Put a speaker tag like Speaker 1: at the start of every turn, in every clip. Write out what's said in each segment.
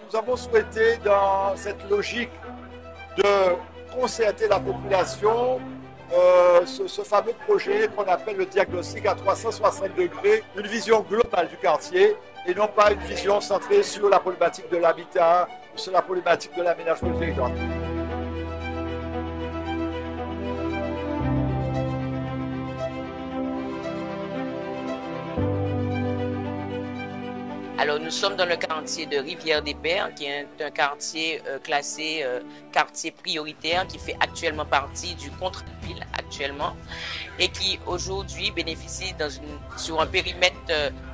Speaker 1: nous avons souhaité, dans cette logique de concerter la population, ce fameux projet qu'on appelle le diagnostic à 360 degrés, une vision globale du quartier et non pas une vision centrée sur la problématique de l'habitat ou sur la problématique de l'aménagement du territoire.
Speaker 2: Alors, nous sommes dans le quartier de Rivière-des-Pères, qui est un quartier classé quartier prioritaire, qui fait actuellement partie du contrat-ville actuellement, et qui aujourd'hui bénéficie sur un périmètre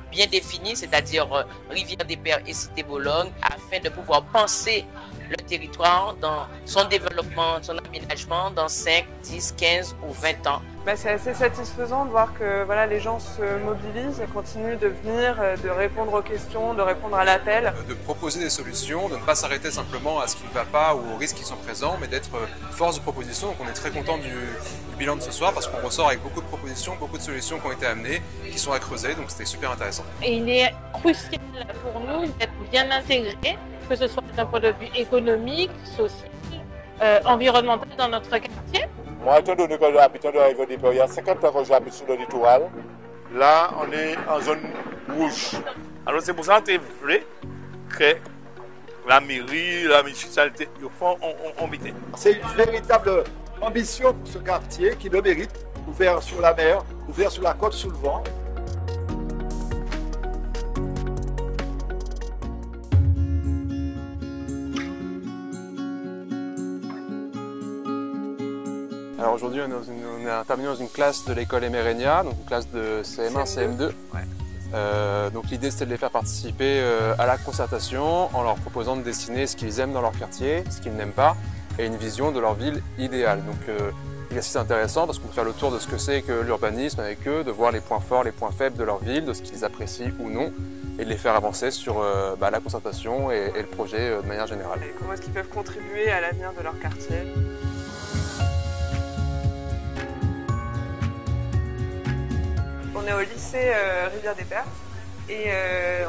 Speaker 2: bien défini, c'est-à-dire Rivière-des-Pères et Cité-Bologne, afin de pouvoir penser le territoire dans son développement, son aménagement dans 5, 10, 15 ou 20 ans.
Speaker 3: C'est assez satisfaisant de voir que voilà, les gens se mobilisent et continuent de venir, de répondre aux questions, de répondre à l'appel.
Speaker 4: De proposer des solutions, de ne pas s'arrêter simplement à ce qui ne va pas ou aux risques qui sont présents, mais d'être force de proposition. Donc on est très content du bilan de ce soir parce qu'on ressort avec beaucoup de propositions, beaucoup de solutions qui ont été amenées, qui sont à creuser, donc c'était super intéressant.
Speaker 5: Et il est crucial pour nous d'être bien intégrés, que ce soit d'un point de vue économique, social, environnemental dans notre quartier.
Speaker 6: Moi, étant donné que j'habite dans Rivière-des-Pères, il y a 50 ans que j'habite sur le littoral. Là, on est en zone rouge.
Speaker 7: Alors c'est pour ça que je voulais que la mairie, la municipalité, on vite.
Speaker 1: C'est une véritable ambition pour ce quartier qui le mérite, ouvert sur la mer, ouvert sur la côte, sous le vent.
Speaker 4: Alors aujourd'hui, on est intervenu dans une classe de l'école Emerenia, donc une classe de CM1, CM2. Ouais. Donc l'idée c'était de les faire participer à la concertation en leur proposant de dessiner ce qu'ils aiment dans leur quartier, ce qu'ils n'aiment pas, et une vision de leur ville idéale. Donc l'exercice intéressant parce qu'on peut faire le tour de ce que c'est que l'urbanisme avec eux, de voir les points forts, les points faibles de leur ville, de ce qu'ils apprécient ou non, et de les faire avancer sur la concertation et le projet de manière générale.
Speaker 3: Et comment est-ce qu'ils peuvent contribuer à l'avenir de leur quartier? On est au lycée Rivière-des-Pères et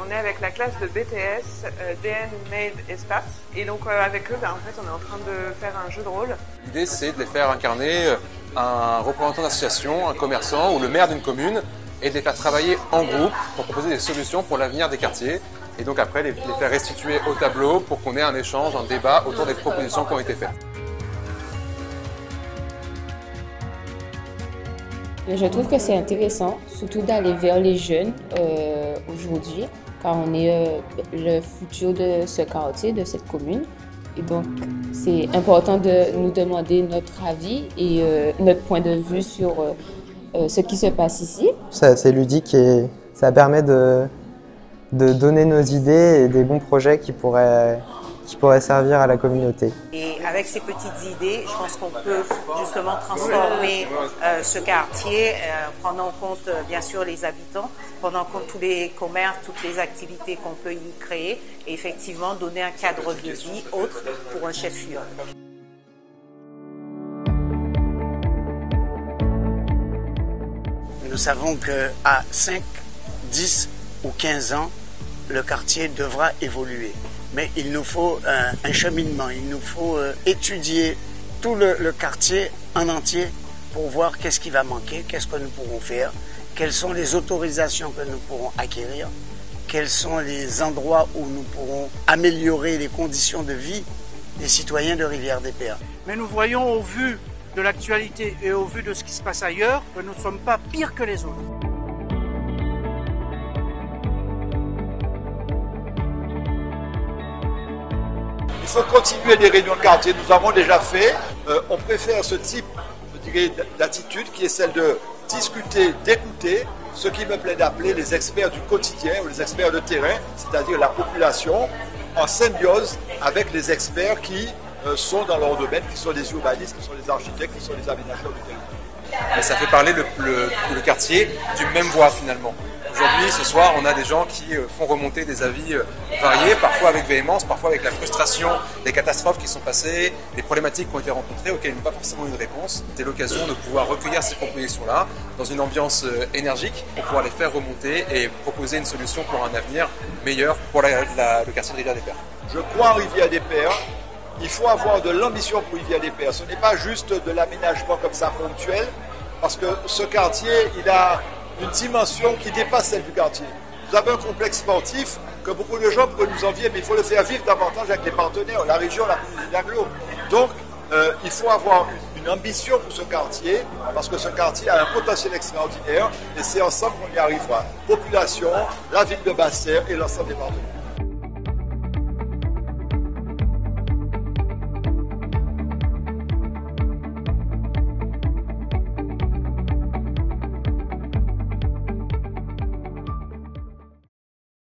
Speaker 3: on est avec la classe de BTS DN Made Espace. Et donc avec eux, en fait, on est en train de faire un jeu de rôle.
Speaker 4: L'idée, c'est de les faire incarner un représentant d'association, un commerçant ou le maire d'une commune et de les faire travailler en groupe pour proposer des solutions pour l'avenir des quartiers. Et donc après, les faire restituer au tableau pour qu'on ait un échange, un débat autour des propositions qui ont été faites.
Speaker 8: Je trouve que c'est intéressant, surtout d'aller vers les jeunes aujourd'hui, car on est le futur de ce quartier, de cette commune. Et donc, c'est important de nous demander notre avis et notre point de vue sur ce qui se passe ici.
Speaker 9: C'est ludique et ça permet de donner nos idées et des bons projets qui pourraient servir à la communauté.
Speaker 10: Et avec ces petites idées, je pense qu'on peut justement transformer ce quartier, prendre en compte bien sûr les habitants, prendre en compte tous les commerces, toutes les activités qu'on peut y créer et effectivement donner un cadre de vie autre pour un chef-lieu.
Speaker 11: Nous savons qu'à 5, 10 ou 15 ans, le quartier devra évoluer. Mais il nous faut un cheminement, il nous faut étudier tout le quartier en entier pour voir qu'est-ce qui va manquer, qu'est-ce que nous pourrons faire, quelles sont les autorisations que nous pourrons acquérir, quels sont les endroits où nous pourrons améliorer les conditions de vie des citoyens de Rivière-des-Pères.
Speaker 12: Mais nous voyons au vu de l'actualité et au vu de ce qui se passe ailleurs que nous ne sommes pas pires que les autres.
Speaker 1: Il faut continuer les réunions de quartier, nous avons déjà fait. On préfère ce type, je dirais, d'attitude qui est celle de discuter, d'écouter, ce qui me plaît d'appeler les experts du quotidien ou les experts de terrain, c'est-à-dire la population, en symbiose avec les experts qui sont dans leur domaine, qui sont les urbanistes, qui sont les architectes, qui sont les aménageurs du territoire.
Speaker 4: Mais ça fait parler le quartier d'une même voix finalement. Aujourd'hui, ce soir, on a des gens qui font remonter des avis variés, parfois avec véhémence, parfois avec la frustration des catastrophes qui sont passées, des problématiques qui ont été rencontrées auxquelles ils n'ont pas forcément une réponse. C'est l'occasion de pouvoir recueillir ces propositions-là dans une ambiance énergique pour pouvoir les faire remonter et proposer une solution pour un avenir meilleur pour le quartier de Rivière-des-Pères.
Speaker 1: je crois en Rivière-des-Pères. Il faut avoir de l'ambition pour Rivière-des-Pères. Ce n'est pas juste de l'aménagement comme ça ponctuel, parce que ce quartier, il a une dimension qui dépasse celle du quartier. Vous avez un complexe sportif que beaucoup de gens pourraient nous envier, mais il faut le faire vivre davantage avec les partenaires, la région, la communauté d'Aglo. Donc, il faut avoir une ambition pour ce quartier, parce que ce quartier a un potentiel extraordinaire, et c'est ensemble qu'on y arrivera. Population, la ville de Basse-Terre et l'ensemble des partenaires.